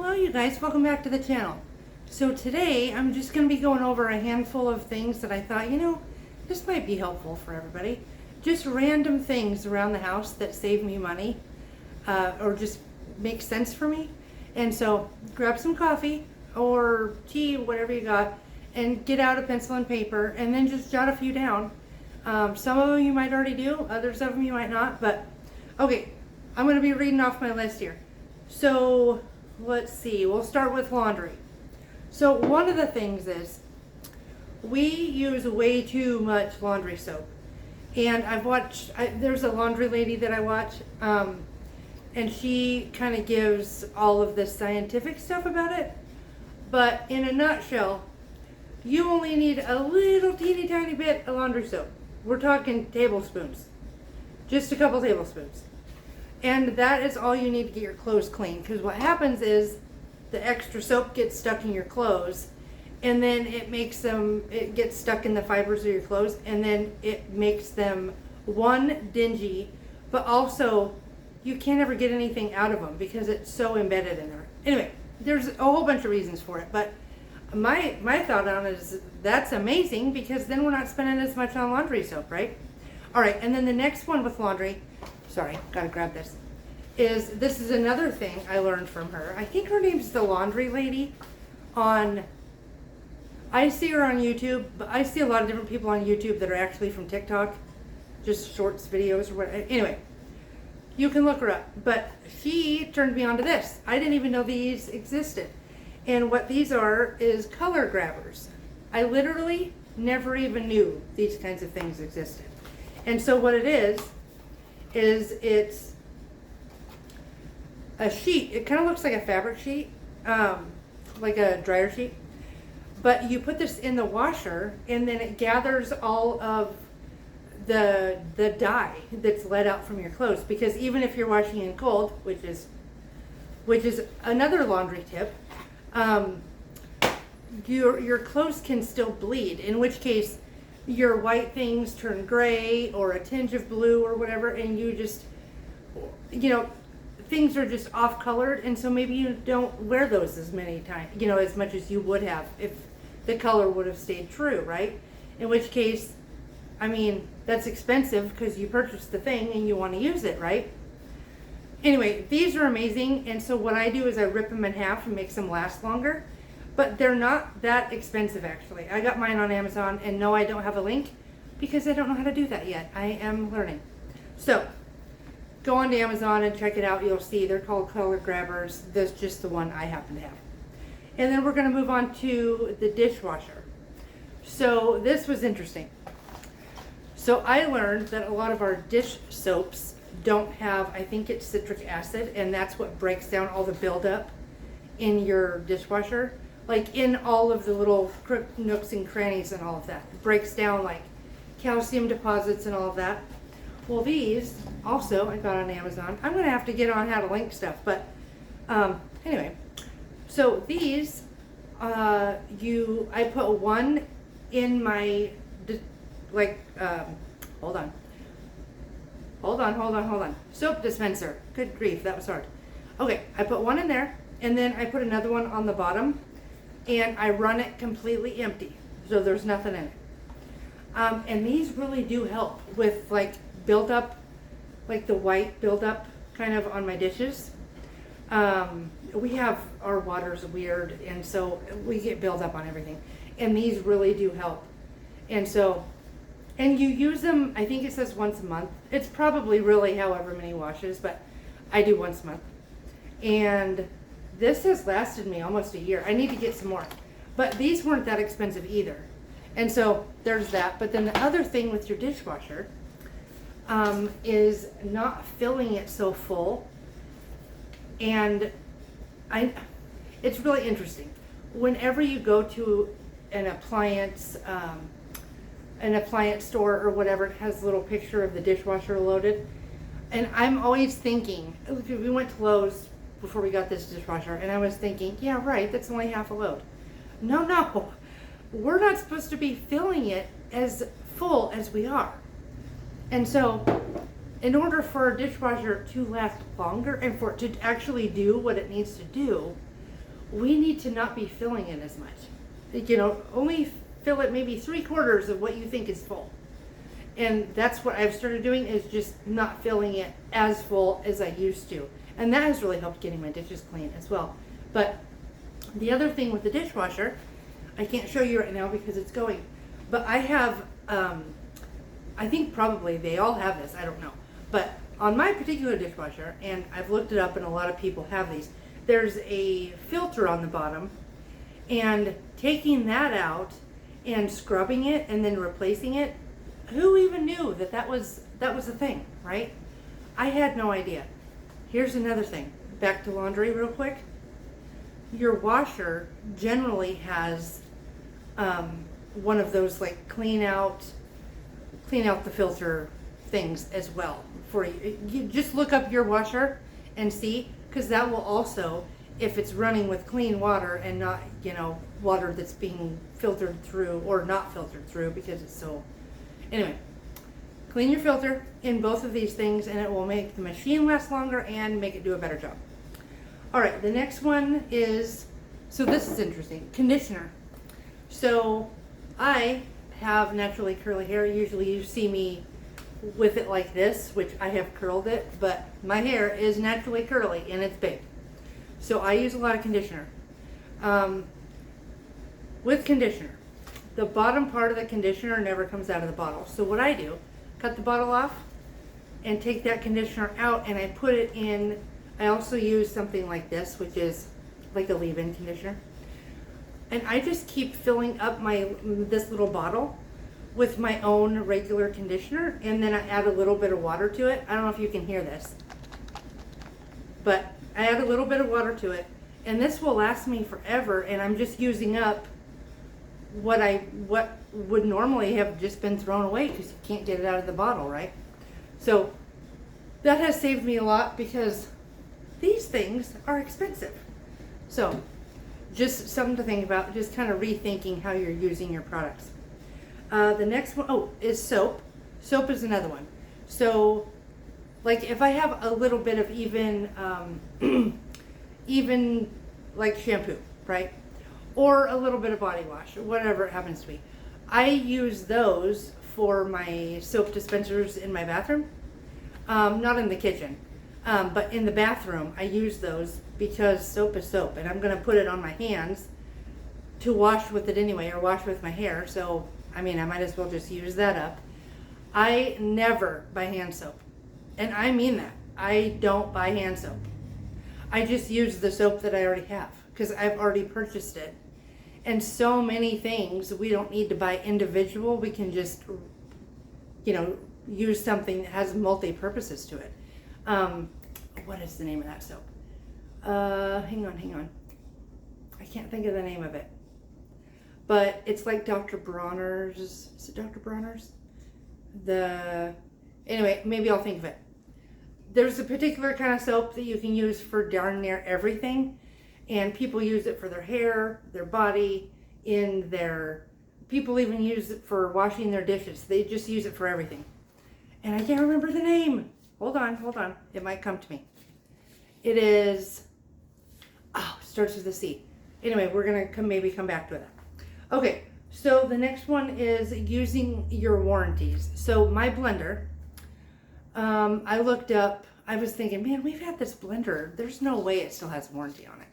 Hello you guys, welcome back to the channel. So today I'm just going to be going over a handful of things that I thought, this might be helpful for everybody. Just random things around the house that save me money or just make sense for me. And so grab some coffee or tea, whatever you got, and get out a pencil and paper and then just jot a few down. Some of them you might already do, others of them you might not, but okay, I'm going to be reading off my list here. So let's see, we'll start with laundry. So one of the things is we use way too much laundry soap. And there's a laundry lady that I watch, and she kind of gives all of this scientific stuff about it. But in a nutshell, you only need a little teeny tiny bit of laundry soap. We're talking tablespoons, just a couple tablespoons. And that is all you need to get your clothes clean. Because what happens is the extra soap gets stuck in your clothes, and then it gets stuck in the fibers of your clothes, and then it makes them, one, dingy, but also you can't ever get anything out of them because it's so embedded in there. Anyway, there's a whole bunch of reasons for it, but my thought on it is that's amazing because then we're not spending as much on laundry soap, right? All right, and then the next one with laundry, sorry, gotta grab this, this is another thing I learned from her. I think her name's the Laundry Lady I see her on YouTube, but I see a lot of different people on YouTube that are actually from TikTok, just shorts videos or whatever. Anyway, you can look her up, but she turned me on to this. I didn't even know these existed. And what these are is color grabbers. I literally never even knew these kinds of things existed. And so what it is it's a sheet. It kind of looks like a fabric sheet, like a dryer sheet. But you put this in the washer, and then it gathers all of the dye that's let out from your clothes. Because even if you're washing in cold, which is another laundry tip, your clothes can still bleed. In which case, your white things turn gray or a tinge of blue or whatever, and you just, things are just off colored, and so maybe you don't wear those as many times, as much as you would have if the color would have stayed true, right? In which case, that's expensive because you purchased the thing and you want to use it, right? Anyway, these are amazing, and so what I do is I rip them in half and makes them last longer. But they're not that expensive, actually. I got mine on Amazon, and no, I don't have a link because I don't know how to do that yet. I am learning. So, go on to Amazon and check it out. You'll see they're called color grabbers. That's just the one I happen to have. And then we're going to move on to the dishwasher. So, this was interesting. So, I learned that a lot of our dish soaps don't have, I think it's citric acid, and that's what breaks down all the buildup in your dishwasher. Like in all of the little nooks and crannies and all of that. It breaks down like calcium deposits and all of that. Well, these also I got on Amazon. I'm going to have to get on how to link stuff. But anyway, so these, I put one in my, hold on. Soap dispenser. Good grief, that was hard. Okay, I put one in there, and then I put another one on the bottom, and I run it completely empty, so there's nothing in it. And these really do help with buildup, like the white buildup kind of on my dishes. We have, our water's weird, and so we get buildup on everything. And these really do help. And so, and you use them, I think it says once a month. It's probably really however many washes, but I do once a month. And this has lasted me almost a year. I need to get some more. But these weren't that expensive either. And so there's that. But then the other thing with your dishwasher is not filling it so full. And it's really interesting. Whenever you go to an appliance store or whatever, it has a little picture of the dishwasher loaded. And I'm always thinking, we went to Lowe's before we got this dishwasher, and I was thinking, yeah, right, that's only half a load. No, we're not supposed to be filling it as full as we are. And so, in order for a dishwasher to last longer and for it to actually do what it needs to do, we need to not be filling it as much. You know, only fill it maybe 3/4 of what you think is full. And that's what I've started doing, is just not filling it as full as I used to. And that has really helped getting my dishes clean as well. But the other thing with the dishwasher, I can't show you right now because it's going, but I have, I think probably they all have this, I don't know. But on my particular dishwasher, and I've looked it up and a lot of people have these, there's a filter on the bottom, and taking that out and scrubbing it and then replacing it, who even knew that that was a thing, right? I had no idea. Here's another thing. Back to laundry real quick. Your washer generally has one of those like clean out the filter things as well for you. You just look up your washer and see, because that will also, if it's running with clean water and not, you know, water that's being filtered through or not filtered through because it's so. Anyway, clean your filter in both of these things and it will make the machine last longer and make it do a better job. All right, the next one is, so this is interesting, conditioner. So I have naturally curly hair. Usually you see me with it like this, which I have curled it, but my hair is naturally curly and it's big. So I use a lot of conditioner. With conditioner, the bottom part of the conditioner never comes out of the bottle. So what I do, cut the bottle off and take that conditioner out and I put it in. I also use something like this, which is like a leave-in conditioner. And I just keep filling up this little bottle with my own regular conditioner, and then I add a little bit of water to it. I don't know if you can hear this, but I add a little bit of water to it, and this will last me forever, and I'm just using up what would normally have just been thrown away because you can't get it out of the bottle, right? So that has saved me a lot because these things are expensive. So just something to think about, just kind of rethinking how you're using your products. The next one, is soap. Soap is another one. So like if I have a little bit of even like shampoo, right? Or a little bit of body wash, or whatever it happens to be. I use those for my soap dispensers in my bathroom. Not in the kitchen, but in the bathroom I use those because soap is soap, and I'm going to put it on my hands to wash with it anyway, or wash with my hair. So, I mean, I might as well just use that up. I never buy hand soap, and I mean that. I don't buy hand soap. I just use the soap that I already have because I've already purchased it. And so many things we don't need to buy individual. We can just, you know, use something that has multi-purposes to it. What is the name of that soap? Hang on. I can't think of the name of it. But it's like Dr. Bronner's. Is it Dr. Bronner's? Anyway, maybe I'll think of it. There's a particular kind of soap that you can use for darn near everything. And people use it for their hair, their body, people even use it for washing their dishes. They just use it for everything. And I can't remember the name. Hold on. It might come to me. It is, starts with a C. Anyway, we're going to maybe come back to that. Okay, so the next one is using your warranties. So my blender, I looked up, I was thinking, man, we've had this blender. There's no way it still has warranty on it.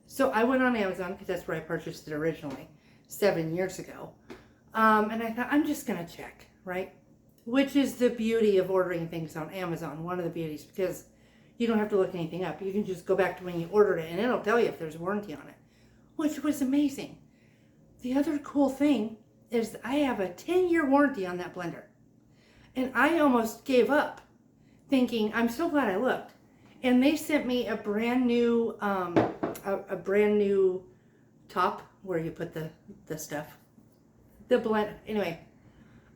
So I went on Amazon because that's where I purchased it originally 7 years ago. And I thought, I'm just going to check, right? Which is the beauty of ordering things on Amazon. One of the beauties, because you don't have to look anything up. You can just go back to when you ordered it and it'll tell you if there's warranty on it, which was amazing. The other cool thing is I have a 10-year warranty on that blender. And I almost gave up thinking, I'm so glad I looked. And they sent me a brand new top where you put the stuff. The blend, anyway.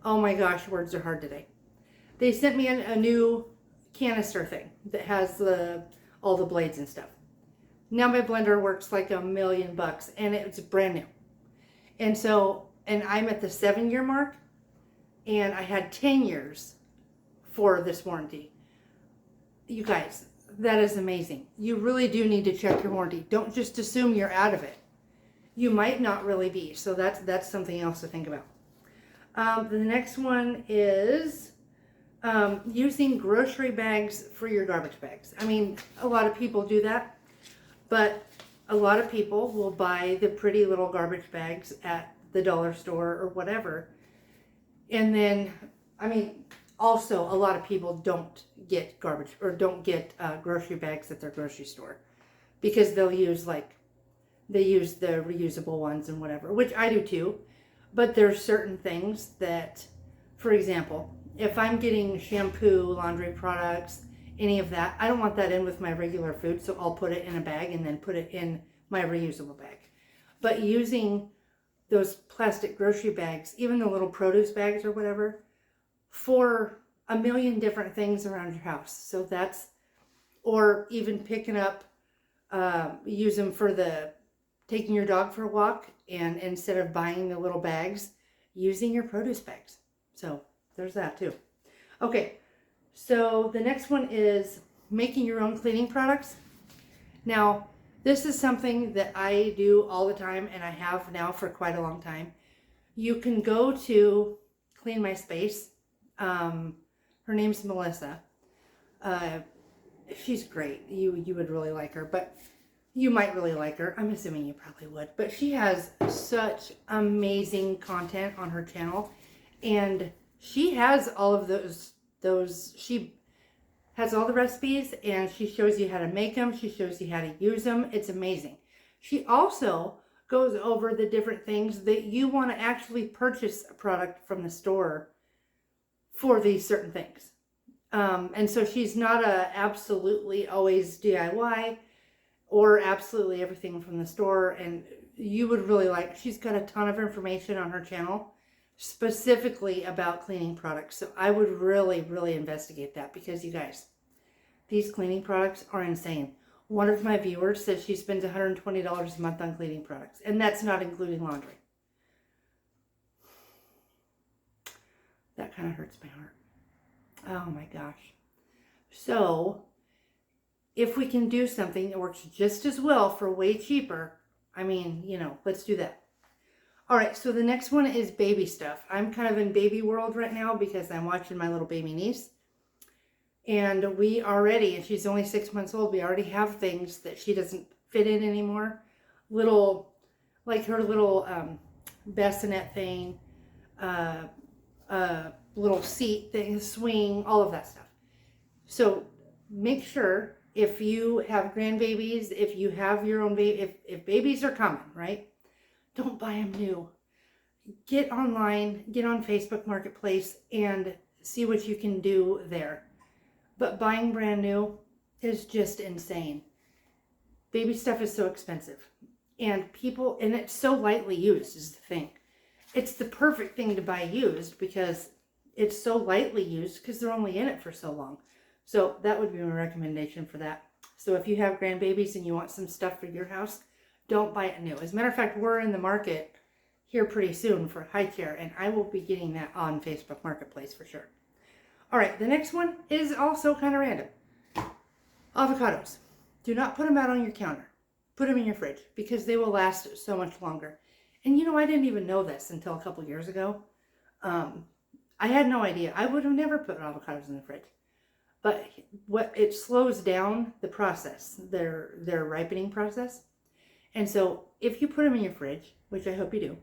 Oh my gosh, words are hard today. They sent me a new canister thing that has all the blades and stuff. Now my blender works like $1 million and it's brand new. And I'm at the 7-year mark and I had 10 years for this warranty. You guys, that is amazing. You really do need to check your warranty. Don't just assume you're out of it. You might not really be. So that's something else to think about. The next one is using grocery bags for your garbage bags. I mean, a lot of people do that, but a lot of people will buy the pretty little garbage bags at the dollar store or whatever. And then, I mean, also a lot of people don't get garbage or don't get grocery bags at their grocery store because they use the reusable ones and whatever, which I do too. But there's certain things that, for example, if I'm getting shampoo, laundry products, any of that, I don't want that in with my regular food, so I'll put it in a bag and then put it in my reusable bag. But using those plastic grocery bags, even the little produce bags or whatever, for a million different things around your house. So that's, or even picking up, use them for taking your dog for a walk, and instead of buying the little bags, using your produce bags. So there's that too. Okay, so the next one is making your own cleaning products. Now, this is something that I do all the time, and I have now for quite a long time. You can go to Clean My Space. Her name's Melissa. She's great. You would really like her, but you might really like her. I'm assuming you probably would. But she has such amazing content on her channel, and she has all of those. She has all the recipes, and she shows you how to make them. She shows you how to use them. It's amazing. She also goes over the different things that you want to actually purchase a product from the store for these certain things. And so she's not absolutely always DIY or absolutely everything from the store. And you would really she's got a ton of information on her channel specifically about cleaning products. So I would really, really investigate that, because you guys, these cleaning products are insane. One of my viewers says she spends $120 a month on cleaning products, and that's not including laundry. That kind of hurts my heart. Oh my gosh. So if we can do something that works just as well for way cheaper, I mean, let's do that. All right, so the next one is baby stuff. I'm kind of in baby world right now because I'm watching my little baby niece. And and she's only 6 months old, we already have things that she doesn't fit in anymore. Like her little bassinet thing, little seat thing, swing, all of that stuff. So make sure, if you have grandbabies, if you have your own baby, if babies are coming, right? Don't buy them new. Get online, get on Facebook Marketplace, and see what you can do there. But buying brand new is just insane. Baby stuff is so expensive. And it's so lightly used is the thing. It's the perfect thing to buy used because it's so lightly used because they're only in it for so long. So that would be my recommendation for that. So if you have grandbabies and you want some stuff for your house, don't buy it new. As a matter of fact, we're in the market here pretty soon for a high chair, and I will be getting that on Facebook Marketplace for sure. All right, the next one is also kind of random. Avocados. Do not put them out on your counter. Put them in your fridge because they will last so much longer. And I didn't even know this until a couple years ago. I had no idea. I would have never put avocados in the fridge. But it slows down the process, their ripening process. And so if you put them in your fridge, which I hope you do,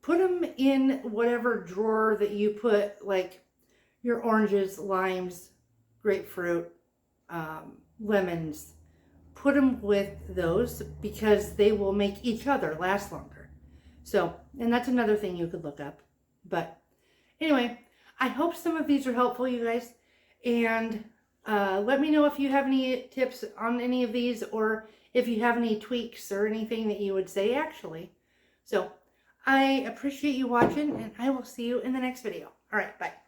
put them in whatever drawer that you put like your oranges, limes, grapefruit, lemons. Put them with those because they will make each other last longer. So, and that's another thing you could look up. But anyway, I hope some of these are helpful, you guys. And let me know if you have any tips on any of these, or if you have any tweaks or anything that you would say actually. So I appreciate you watching, and I will see you in the next video. All right, bye.